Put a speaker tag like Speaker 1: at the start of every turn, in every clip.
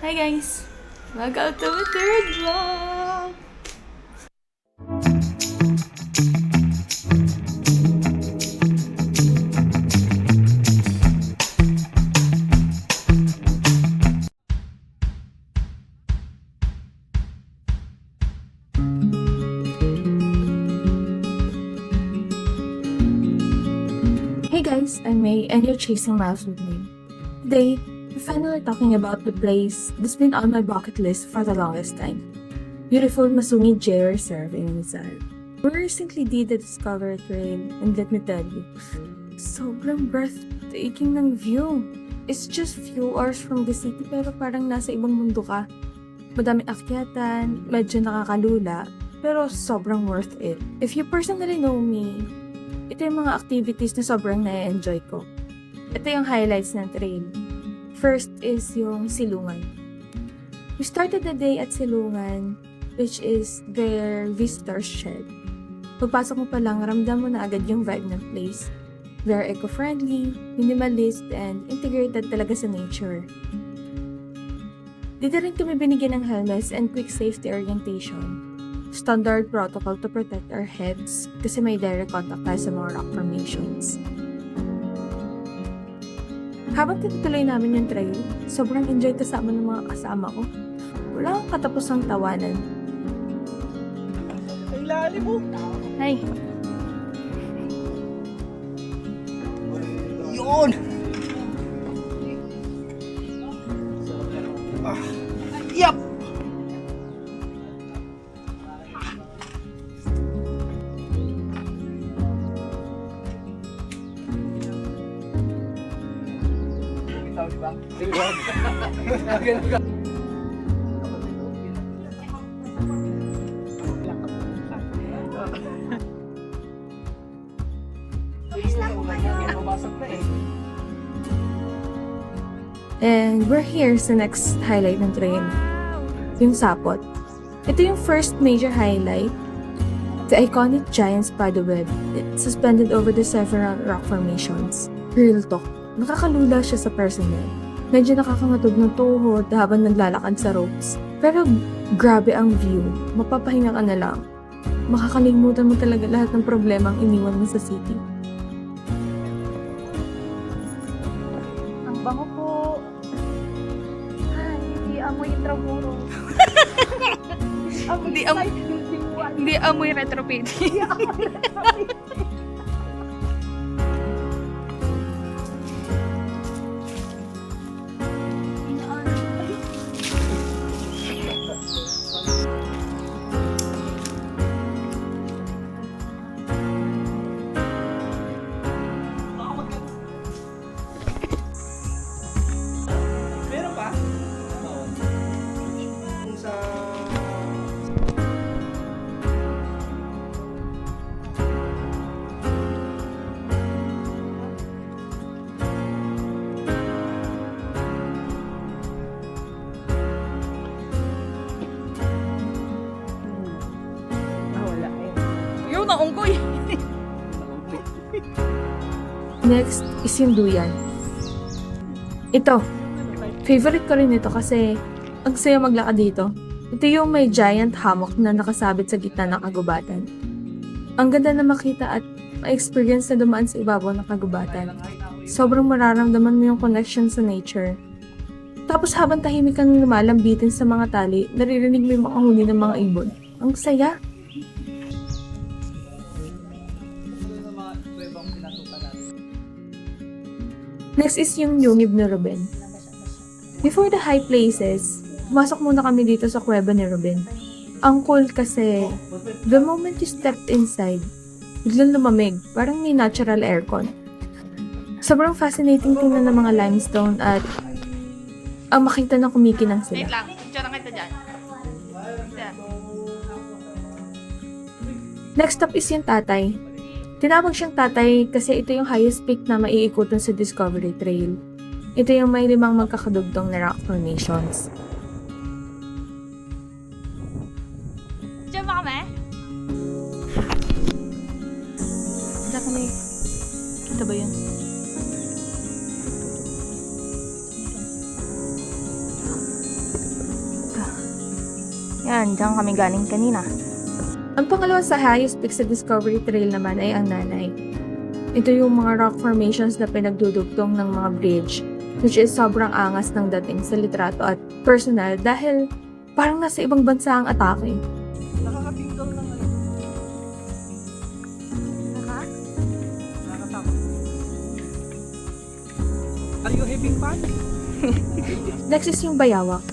Speaker 1: Hi guys! Welcome to my third vlog! Hey guys, I'm May and you're chasing miles with me. Today, we're finally talking about the place that's been on my bucket list for the longest time. Beautiful Masungit J Reserve in Rizal. We recently did the Discovery Trail and let me tell you, sobrang breathtaking ng view. It's just few hours from the city pero parang nasa ibang mundo ka. Madaming akyatan, medyo nakakalula, pero sobrang worth it. If you personally know me, ito yung mga activities na sobrang na-enjoy ko. Ito yung highlights ng trail. First is yung Silungan. We started the day at Silungan, which is their visitor's shed. Pagpasok mo pa lang, ramdam mo na agad yung vibe ng place. Very eco-friendly, minimalist, and integrated talaga sa nature. Dito rin kami binigyan ng helmets and quick safety orientation. Standard protocol to protect our heads kasi may direct contact tayo sa mga rock formations. Habang tinutuloy namin yung trail, sobrang enjoy kasama ng mga kasama ko. Wala kang katapusang tawanan.
Speaker 2: Ang lalim mo!
Speaker 1: Hi!
Speaker 2: Yun! Yup!
Speaker 1: And we're here sa next highlight ng trail. Yung Sapot. Ito yung first major highlight. The iconic giant spiderweb. It's suspended over the several rock formations. Real talk. Nakakalula siya sa personal. Medyo nakakangatog ng tuhod habang naglalakad sa ropes. Pero grabe ang view. Mapapahinga ka na lang. Makakalimutan mo talaga lahat ng problema ang iniwan mo sa city.
Speaker 3: Ang bango po. Ay, hindi amoy intramuro.
Speaker 4: Hindi amoy retrofit.
Speaker 2: Meron pa? Oo. Kung sa...
Speaker 4: Yung naungkoy.
Speaker 1: Next is yung Duyan. Ito. Favorite ko rin ito kasi ang saya maglakad dito. Ito yung may giant hammock na nakasabit sa gitna ng kagubatan. Ang ganda na makita at ma-experience na dumaan sa ibabaw ng kagubatan. Sobrang mararamdaman mo yung connection sa nature. Tapos habang tahimik kang lumalambitin sa mga tali, naririnig mo yung mga huni ng mga ibon. Ang saya! Next is yung Yungib ni Ruben. Before the high places, pumasok muna kami dito sa kuweba ni Ruben. Ang cool kasi, the moment you stepped inside, biglang lumamig, parang may natural aircon. Sobrang fascinating tingnan ng mga limestone at ang makita na kumikinang
Speaker 4: Wait
Speaker 1: sila.
Speaker 4: lang. Diyan kita dyan. Diyan.
Speaker 1: Next up is yung tatay. Tinawag siyang tatay kasi ito yung highest peak na maiikutan sa Discovery Trail. Ito yung may 5 magkakadugtong na rock formations.
Speaker 4: Diyan ba kami?
Speaker 1: Diyan kami. Kita ba yun?
Speaker 4: Yan, dyan kami galing kanina.
Speaker 1: Ang pangalawa sa highest peak sa Discovery Trail naman ay ang Nanay. Ito yung mga rock formations na pinagdudugtong ng mga bridge, which is sobrang angas ng dating sa litrato at personal dahil parang nasa ibang bansa ang atake.
Speaker 2: Nakakatingkal ng ano. Nakakatakot. Are you having fun?
Speaker 1: Next is yung Bayawak.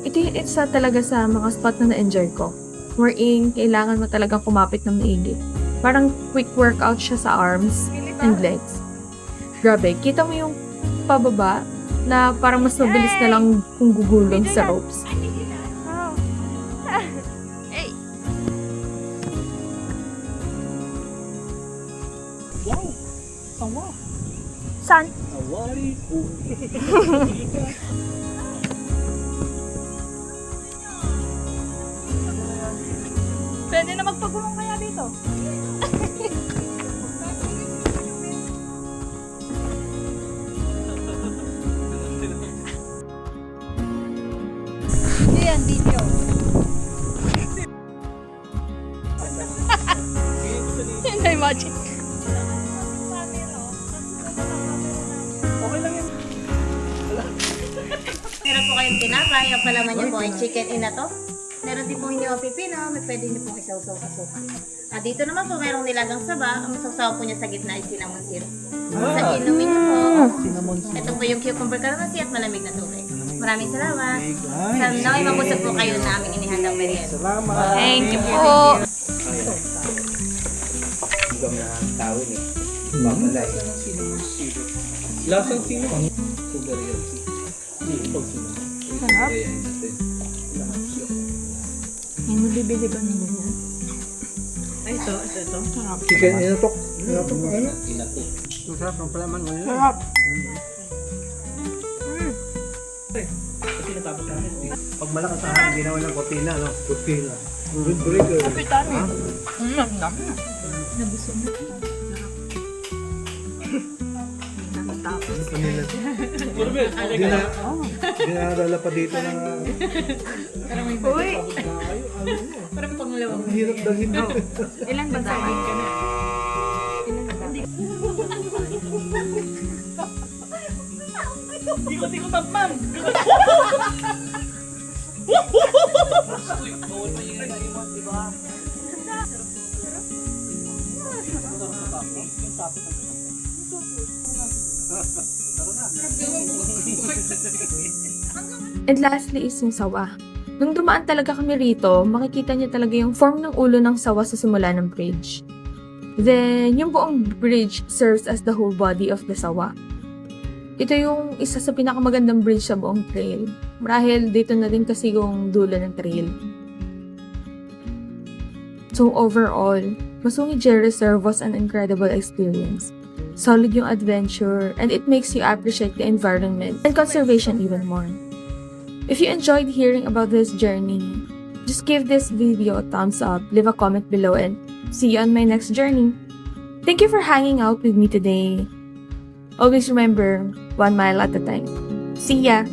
Speaker 1: Ito yung isa talaga sa mga spot na na-enjoy ko. Wherein, kailangan mo talagang kumapit ng maigi. Parang quick workout siya sa arms and legs. Grabe, kita mo yung pababa na parang mas mabilis na lang kung gugulong sa ropes.
Speaker 4: Wow. Hey!
Speaker 2: Wow! Sawa!
Speaker 4: San?
Speaker 2: Awari po.
Speaker 4: Pwede na magpagulong kaya dito.
Speaker 3: Hindi yan, video.
Speaker 4: Yan na imagine.
Speaker 2: Okay lang yan.
Speaker 5: Meron po kayong tinapay, ang palaman niyo po ay chicken inato. Meron din po hindi pipino, may pwede niyo pong isaw-saw kasukan. At dito naman po merong nilagang saba, ang masawsaw po niya sa gitna ay cinnamon syrup. Sa inumin niyo po,
Speaker 2: Cinnamon
Speaker 5: ito po yung cucumber calamansi at malamig na tubig. Maraming salamat.
Speaker 2: Guys.
Speaker 5: Sa naway mabusog po kayo na aming inihandang merienda.
Speaker 2: Salamat.
Speaker 4: Thank you po.
Speaker 6: Hanggang na tao ni. Mamalay.
Speaker 2: Lasang cinnamon.
Speaker 6: Sugar yan.
Speaker 4: Sarap.
Speaker 1: May nabibili ba ng ganyan?
Speaker 2: Chicken inatok. Inatok ano?
Speaker 6: Inato.
Speaker 2: Masarap ang palaman mo yun.
Speaker 4: Sarap.
Speaker 2: Kasi natapos natin. Pag malakas sa akin, ginawa ng cortina, no? Cortina. Good breaker.
Speaker 4: Kapitano.
Speaker 2: Dinadala pa dito na...
Speaker 4: Uy!
Speaker 5: Parang pangalawang.
Speaker 2: Ang hirap dalhin na.
Speaker 4: Ilan ba saging ka na?
Speaker 2: Ikot-ikot ang man!
Speaker 1: And lastly is yung sawa. Nung dumaan talaga kami rito, makikita niyo talaga yung form ng ulo ng sawa sa simula ng bridge. Then, yung buong bridge serves as the whole body of the sawa. Ito yung isa sa pinakamagandang bridge sa buong trail. Marahil dito na din kasi yung dulo ng trail. So overall, Masungi J Reserve was an incredible experience. Solid yung adventure, and it makes you appreciate the environment and conservation even more. If you enjoyed hearing about this journey, just give this video a thumbs up, leave a comment below, and see you on my next journey. Thank you for hanging out with me today. Always remember, 1 mile at a time. See ya!